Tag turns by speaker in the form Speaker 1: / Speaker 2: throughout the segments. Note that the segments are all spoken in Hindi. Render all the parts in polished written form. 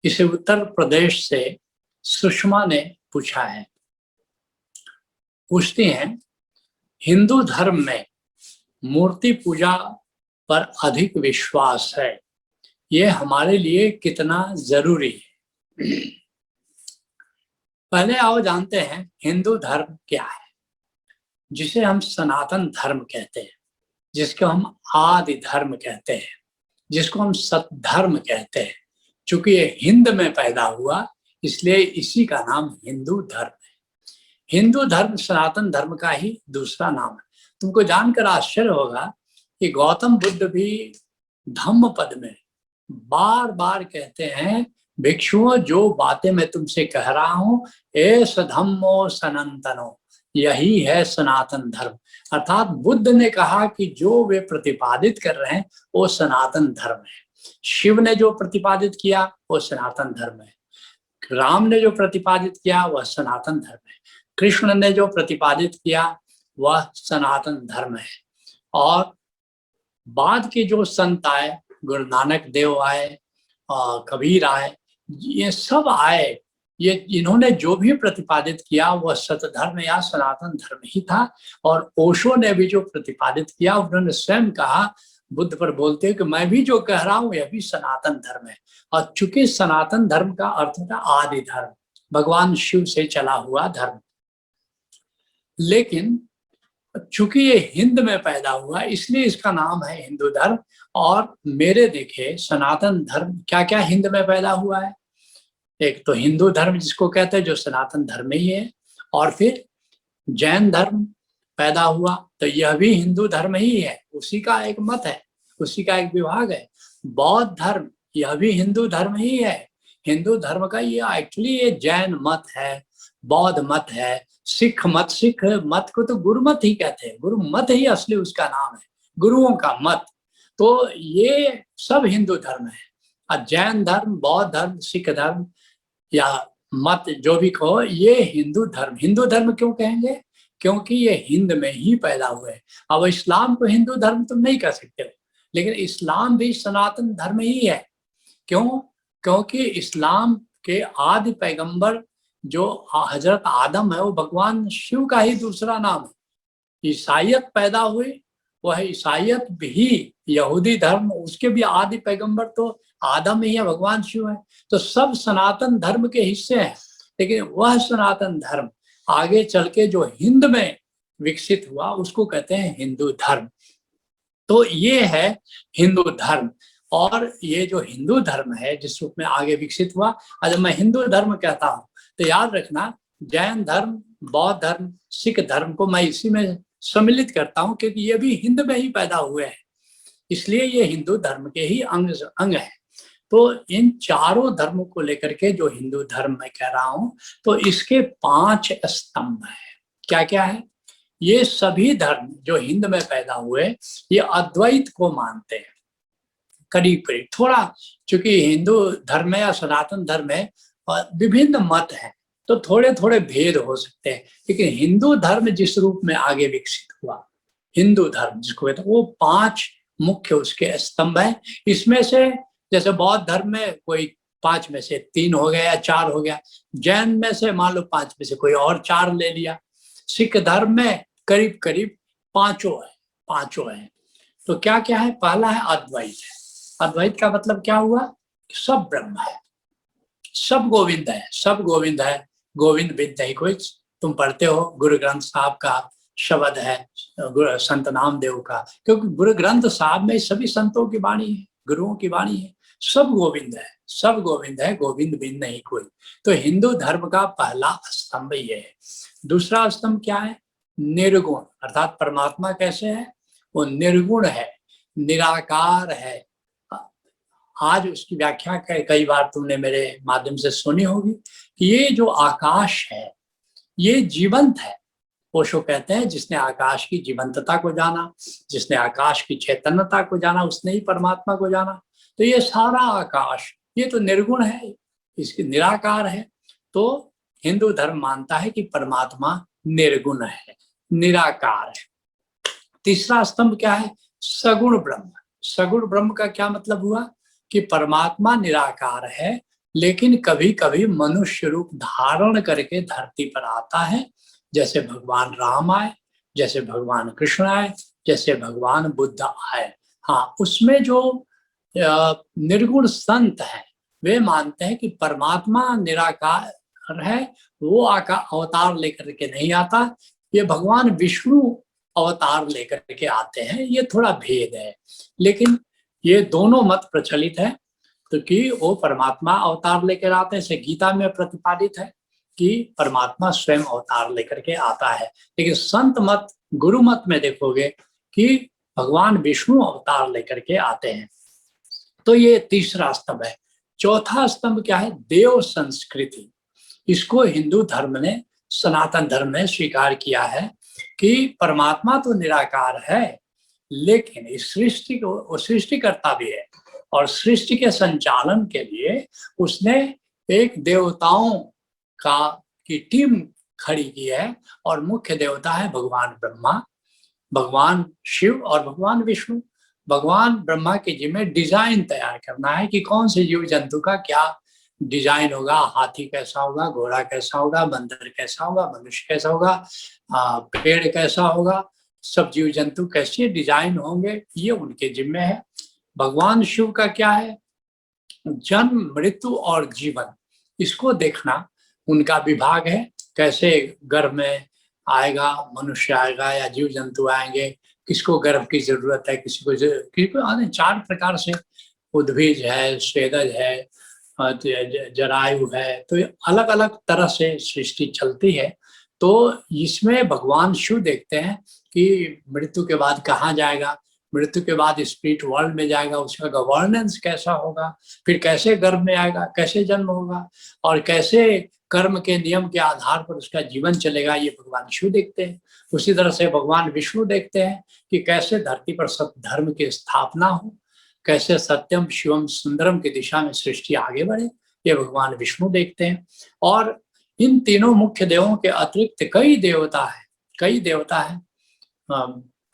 Speaker 1: इसे उत्तर प्रदेश से सुषमा ने पूछा है। पूछती हैं, हिंदू धर्म में मूर्ति पूजा पर अधिक विश्वास है, ये हमारे लिए कितना जरूरी है? पहले आओ जानते हैं हिंदू धर्म क्या है, जिसे हम सनातन धर्म कहते हैं, जिसको हम आदि धर्म कहते हैं, जिसको हम सतधर्म कहते हैं। चूंकि ये हिंद में पैदा हुआ इसलिए इसी का नाम हिंदू धर्म है। हिंदू धर्म सनातन धर्म का ही दूसरा नाम है। तुमको जानकर आश्चर्य होगा कि गौतम बुद्ध भी धम्म पद में बार बार कहते हैं, भिक्षुओं जो बातें मैं तुमसे कह रहा हूं, एस धम्मो सनातनो, यही है सनातन धर्म। अर्थात बुद्ध ने कहा कि जो वे प्रतिपादित कर रहे हैं वो सनातन धर्म है। शिव ने जो प्रतिपादित किया वो सनातन धर्म है, राम ने जो प्रतिपादित किया वह सनातन धर्म है, कृष्ण ने जो प्रतिपादित किया वह सनातन धर्म है। और बाद के जो संत आए, गुरु नानक देव आए और कबीर आए, ये सब आए, ये इन्होंने जो भी प्रतिपादित किया वह सतधर्म या सनातन धर्म ही था। और ओशो ने भी जो प्रतिपादित किया, उन्होंने स्वयं कहा बुद्ध पर बोलते हैं कि मैं भी जो कह रहा हूं यह भी सनातन धर्म है। और चूंकि सनातन धर्म का अर्थ था आदि धर्म, भगवान शिव से चला हुआ धर्म, लेकिन चूंकि ये हिंद में पैदा हुआ इसलिए इसका नाम है हिंदू धर्म। और मेरे देखे सनातन धर्म क्या क्या हिंद में पैदा हुआ है। एक तो हिंदू धर्म जिसको कहते हैं जो सनातन धर्म ही है, और फिर जैन धर्म पैदा हुआ तो यह भी हिंदू धर्म ही है, उसी का एक मत है, उसी का एक विभाग है। बौद्ध धर्म यह भी हिंदू धर्म ही है, हिंदू धर्म का ये एक्चुअली ये जैन मत है, बौद्ध मत है, सिख मत को तो गुरु मत ही कहते हैं, गुरु मत ही असली उसका नाम है, गुरुओं का मत। तो ये सब हिंदू धर्म है। और जैन धर्म, बौद्ध धर्म, सिख धर्म या मत जो भी कहो, ये हिंदू धर्म। हिंदू धर्म क्यों कहेंगे? क्योंकि ये हिंद में ही पैदा हुए। अब इस्लाम को हिंदू धर्म तुम नहीं कह सकते हो, लेकिन इस्लाम भी सनातन धर्म ही है। क्यों? क्योंकि इस्लाम के आदि पैगंबर जो हजरत आदम है वो भगवान शिव का ही दूसरा नाम है। ईसाइयत पैदा हुई, वह ईसाइयत भी यहूदी धर्म, उसके भी आदि पैगंबर तो आदम ही है, भगवान शिव है। तो सब सनातन धर्म के हिस्से हैं, लेकिन वह सनातन धर्म आगे चल के जो हिंद में विकसित हुआ उसको कहते हैं हिंदू धर्म। तो ये है हिंदू धर्म। और ये जो हिंदू धर्म है जिस रूप में आगे विकसित हुआ, अगर मैं हिंदू धर्म कहता हूँ तो याद रखना जैन धर्म, बौद्ध धर्म, सिख धर्म को मैं इसी में सम्मिलित करता हूँ, क्योंकि ये भी हिंद में ही पैदा हुए हैं, इसलिए ये हिंदू धर्म के ही अंग है। तो इन चारों धर्मों को लेकर के जो हिंदू धर्म मैं कह रहा हूं, तो इसके 5 स्तंभ है। क्या क्या है? ये सभी धर्म जो हिंद में पैदा हुए ये अद्वैत को मानते हैं, करीब करीब। थोड़ा चूंकि हिंदू धर्म है या सनातन धर्म है और विभिन्न मत है तो थोड़े थोड़े भेद हो सकते हैं, लेकिन हिंदू धर्म जिस रूप में आगे विकसित हुआ, हिंदू धर्म जिसको कहते हैं, वो 5 मुख्य उसके स्तंभ है। इसमें से जैसे बौद्ध धर्म में कोई 5 में से 3 हो गया या 4 हो गया, जैन में से मान लो 5 में से कोई और 4 ले लिया, सिख धर्म में करीब करीब 5 है। तो क्या क्या है? पहला है अद्वैत है। अद्वैत का मतलब क्या हुआ? सब ब्रह्म है, सब गोविंद है, सब गोविंद है, गोविंद बिन नहीं कोई। तुम पढ़ते हो गुरु ग्रंथ साहब का शब्द है, संत नामदेव का, क्योंकि गुरु ग्रंथ साहब में सभी संतों की वाणी है, गुरुओं की वाणी है। सब गोविंद है, सब गोविंद है, गोविंद बिन नहीं कोई। तो हिंदू धर्म का पहला स्तंभ ये है। दूसरा स्तंभ क्या है? निर्गुण, अर्थात परमात्मा कैसे है? वो निर्गुण है, निराकार है। आज उसकी व्याख्या कई बार तुमने मेरे माध्यम से सुनी होगी कि ये जो आकाश है ये जीवंत है। ओशो कहते हैं जिसने आकाश की जीवंतता को जाना, जिसने आकाश की चैतन्यता को जाना, उसने ही परमात्मा को जाना। तो ये सारा आकाश ये तो निर्गुण है, इसकी निराकार है। तो हिंदू धर्म मानता है कि परमात्मा निर्गुण है, निराकार है। तीसरा स्तंभ क्या है? सगुण ब्रह्म। सगुण ब्रह्म का क्या मतलब हुआ? कि परमात्मा निराकार है लेकिन कभी कभी मनुष्य रूप धारण करके धरती पर आता है, जैसे भगवान राम आए, जैसे भगवान कृष्ण आए, जैसे भगवान बुद्ध आए। हाँ, उसमें जो निर्गुण संत है वे मानते हैं कि परमात्मा निराकार है, वो अवतार लेकर के नहीं आता, ये भगवान विष्णु अवतार लेकर के आते हैं। ये थोड़ा भेद है, लेकिन ये दोनों मत प्रचलित है। तो कि वो परमात्मा अवतार लेकर आते हैं, जैसे गीता में प्रतिपादित है कि परमात्मा स्वयं अवतार लेकर के आता है। लेकिन संत मत, गुरु मत में देखोगे कि भगवान विष्णु अवतार लेकर के आते हैं। तो ये तीसरा स्तंभ है। चौथा स्तंभ क्या है? देव संस्कृति। इसको हिंदू धर्म ने, सनातन धर्म ने स्वीकार किया है कि परमात्मा तो निराकार है, लेकिन इस सृष्टि को सृष्टिकर्ता भी है, और सृष्टि के संचालन के लिए उसने एक देवताओं का की टीम खड़ी की है, और मुख्य देवता है भगवान ब्रह्मा, भगवान शिव और भगवान विष्णु। भगवान ब्रह्मा के जिम्मे डिजाइन तैयार करना है कि कौन से जीव जंतु का क्या डिजाइन होगा, हाथी कैसा होगा, घोड़ा कैसा होगा, बंदर कैसा होगा, मनुष्य कैसा होगा, पेड़ कैसा होगा, सब जीव जंतु कैसे डिजाइन होंगे, ये उनके जिम्मे है। भगवान शिव का क्या है? जन्म, मृत्यु और जीवन, इसको देखना उनका विभाग है। कैसे गर्भ में आएगा, मनुष्य आएगा या जीव जंतु आएंगे, किसको गर्भ की जरूरत है, किसी को 4 प्रकार से, उद्भिज है, स्वेदज है, जरायु है, तो अलग अलग तरह से सृष्टि चलती है। तो इसमें भगवान शिव देखते हैं कि मृत्यु के बाद कहाँ जाएगा, मृत्यु के बाद स्पिरिट वर्ल्ड में जाएगा, उसका गवर्नेंस कैसा होगा, फिर कैसे गर्भ में आएगा, कैसे जन्म होगा, और कैसे कर्म के नियम के आधार पर उसका जीवन चलेगा, ये भगवान शिव देखते हैं। उसी तरह से भगवान विष्णु देखते हैं कि कैसे धरती पर सत्य धर्म की स्थापना हो, कैसे सत्यम शिवम सुंदरम की दिशा में सृष्टि आगे बढ़े, ये भगवान विष्णु देखते हैं। और इन तीनों मुख्य देवों के अतिरिक्त कई देवता है।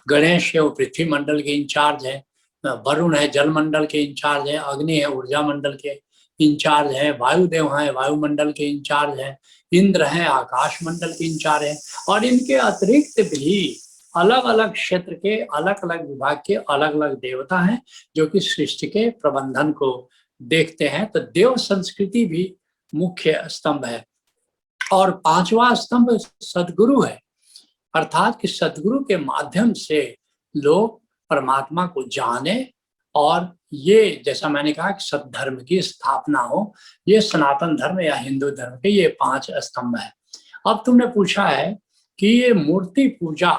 Speaker 1: गणेश है, वो पृथ्वी मंडल के इंचार्ज है, वरुण है, जल मंडल के इंचार्ज है, अग्नि है, ऊर्जा मंडल के इंचार्ज है, वायुदेव हैं, वायुमंडल के इंचार्ज है, इंद्र हैं, आकाश मंडल के इंचार्ज है। और इनके अतिरिक्त भी अलग अलग क्षेत्र के, अलग अलग विभाग के अलग अलग देवता हैं जो कि सृष्टि के प्रबंधन को देखते हैं। तो देव संस्कृति भी मुख्य स्तंभ है। और 5वां स्तंभ सदगुरु है, अर्थात कि सदगुरु के माध्यम से लोग परमात्मा को जाने, और ये जैसा मैंने कहा कि सद्धर्म की स्थापना हो। ये सनातन धर्म या हिंदू धर्म के ये 5 स्तंभ है। अब तुमने पूछा है कि ये मूर्ति पूजा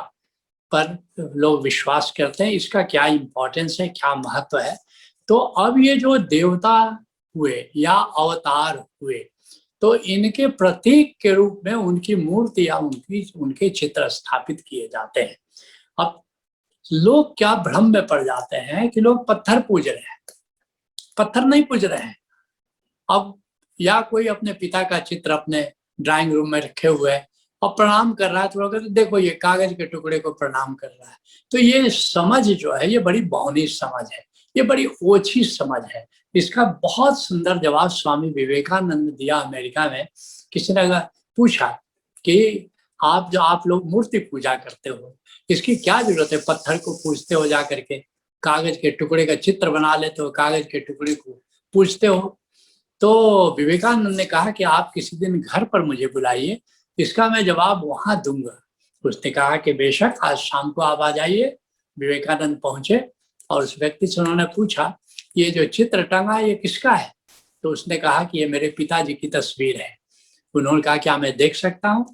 Speaker 1: पर लोग विश्वास करते हैं, इसका क्या इंपॉर्टेंस है, क्या महत्व है। तो अब ये जो देवता हुए या अवतार हुए, तो इनके प्रतीक के रूप में उनकी मूर्ति या उनके चित्र स्थापित किए जाते हैं। अब लोग क्या भ्रम में पड़ जाते हैं कि लोग पत्थर पूज रहे हैं, पत्थर नहीं पूज रहे हैं। अब या कोई अपने पिता का चित्र अपने ड्राइंग रूम में रखे हुए है और प्रणाम कर रहा है, तो लोग देखो ये कागज के टुकड़े को प्रणाम कर रहा है। तो ये समझ जो है, ये बड़ी बौनी समझ है, ये बड़ी ओछी समझ है। इसका बहुत सुंदर जवाब स्वामी विवेकानंद ने दिया अमेरिका में। किसी ने पूछा कि आप लोग मूर्ति पूजा करते हो, इसकी क्या जरूरत है, पत्थर को पूजते हो, जा करके कागज के टुकड़े का चित्र बना लेते हो, कागज के टुकड़े को पूजते हो। तो विवेकानंद ने कहा कि आप किसी दिन घर पर मुझे बुलाइए, इसका मैं जवाब वहां दूंगा। उसने कहा कि बेशक आज शाम को आप आ जाइए। विवेकानंद पहुंचे और उस व्यक्ति से उन्होंने पूछा, ये जो चित्र टंगा ये किसका है? तो उसने कहा कि ये मेरे पिताजी की तस्वीर है। उन्होंने कहा क्या मैं देख सकता हूँ?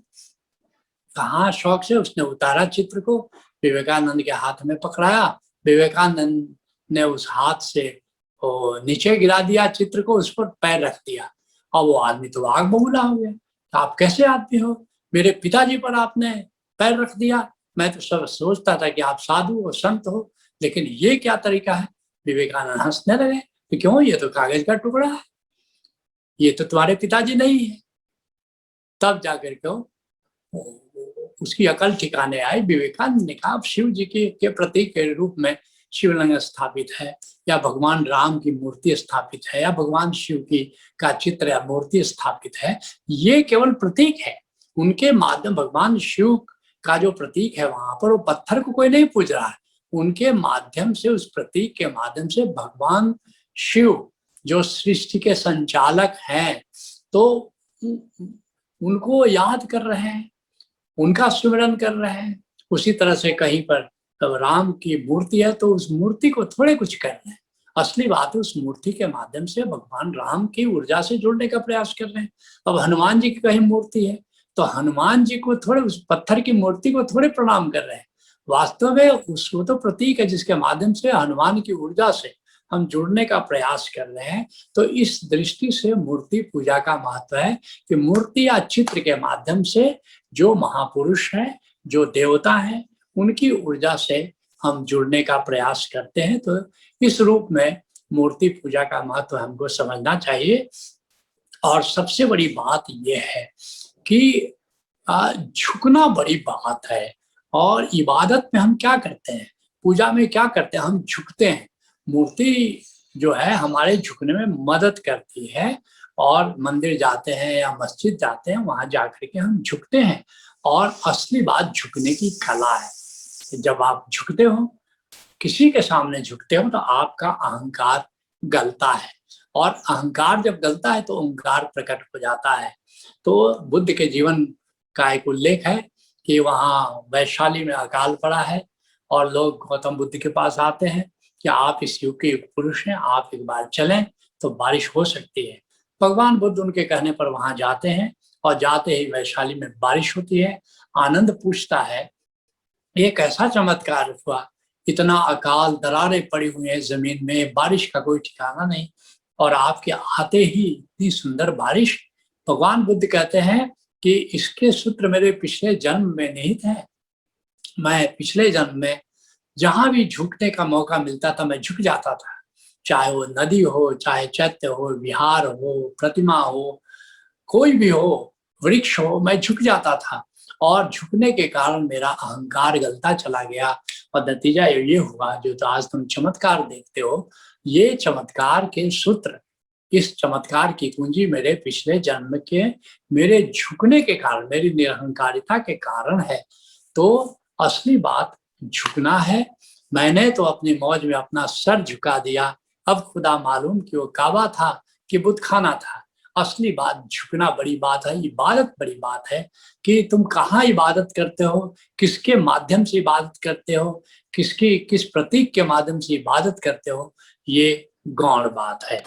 Speaker 1: कहाँ, शौक से उसने उतारा चित्र को, विवेकानंद के हाथ में पकड़ाया। विवेकानंद ने उस हाथ से नीचे गिरा दिया चित्र को, उस पर पैर रख दिया, और वो आदमी तो आग बबूला हो गया। आप कैसे आदमी हो, मेरे पिताजी पर आपने पैर रख दिया? मैं तो सब सोचता था कि आप साधु हो, संत हो, लेकिन ये क्या तरीका है? विवेकानंद हंसने लगे, तो क्यों, ये तो कागज का टुकड़ा है, ये तो तुम्हारे पिताजी नहीं है। तब जाकर के उसकी अकल ठिकाने आई। विवेकानंद ने कहा शिव जी के प्रतीक के रूप में शिवलिंग स्थापित है, या भगवान राम की मूर्ति स्थापित है, या भगवान शिव की का चित्र या मूर्ति स्थापित है, ये केवल प्रतीक है। उनके माध्यम भगवान शिव का जो प्रतीक है वहां पर, वो पत्थर को कोई नहीं पूज रहा है, उनके माध्यम से, उस प्रतीक के माध्यम से भगवान शिव जो सृष्टि के संचालक हैं, तो उनको याद कर रहे हैं, उनका स्मरण कर रहे हैं। उसी तरह से कहीं पर तब राम की मूर्ति है तो उस मूर्ति को थोड़े कुछ कर रहे हैं, असली बात है उस मूर्ति के माध्यम से भगवान राम की ऊर्जा से जुड़ने का प्रयास कर रहे हैं। अब हनुमान जी की कहीं मूर्ति है तो हनुमान जी को थोड़े, उस पत्थर की मूर्ति को थोड़े प्रणाम कर रहे हैं, वास्तव में उसको तो प्रतीक है जिसके माध्यम से हनुमान की ऊर्जा से हम जुड़ने का प्रयास कर रहे हैं। तो इस दृष्टि से मूर्ति पूजा का महत्व है कि मूर्ति या चित्र के माध्यम से जो महापुरुष है, जो देवता है, उनकी ऊर्जा से हम जुड़ने का प्रयास करते हैं। तो इस रूप में मूर्ति पूजा का महत्व हमको समझना चाहिए। और सबसे बड़ी बात यह है कि झुकना बड़ी बात है। और इबादत में हम क्या करते हैं, पूजा में क्या करते हैं, हम झुकते हैं। मूर्ति जो है हमारे झुकने में मदद करती है, और मंदिर जाते हैं या मस्जिद जाते हैं, वहां जाकर के हम झुकते हैं। और असली बात झुकने की कला है। जब आप झुकते हो, किसी के सामने झुकते हो, तो आपका अहंकार गलता है, और अहंकार जब गलता है तो ओंकार प्रकट हो जाता है। तो बुद्ध के जीवन का एक उल्लेख है कि वहाँ वैशाली में अकाल पड़ा है, और लोग गौतम बुद्ध के पास आते हैं कि आप इस युग के पुरुष हैं, आप एक बार चलें तो बारिश हो सकती है। भगवान बुद्ध उनके कहने पर वहां जाते हैं, और जाते ही वैशाली में बारिश होती है। आनंद पूछता है ये कैसा चमत्कार हुआ, इतना अकाल, दरारें पड़ी हुई है जमीन में, बारिश का कोई ठिकाना नहीं, और आपके आते ही इतनी सुंदर बारिश। भगवान बुद्ध कहते हैं कि इसके सूत्र मेरे पिछले जन्म में निहित है। मैं पिछले जन्म में जहां भी झुकने का मौका मिलता था मैं झुक जाता था, चाहे वो नदी हो, चाहे चैत्य हो, विहार हो, प्रतिमा हो, कोई भी हो, वृक्ष हो, मैं झुक जाता था। और झुकने के कारण मेरा अहंकार गलता चला गया, और नतीजा ये हुआ जो तो आज तुम चमत्कार देखते हो। ये चमत्कार के सूत्र, इस चमत्कार की कुंजी मेरे पिछले जन्म के मेरे झुकने के कारण, मेरी निरहंकारिता के कारण है। तो असली बात झुकना है। मैंने तो अपनी मौज में अपना सर झुका दिया, अब खुदा मालूम कि वो काबा था कि बुत खाना था। असली बात झुकना बड़ी बात है, इबादत बड़ी बात है कि तुम कहाँ इबादत करते हो, किसके माध्यम से इबादत करते हो, किस प्रतीक के माध्यम से इबादत करते हो, ये गौण बात है।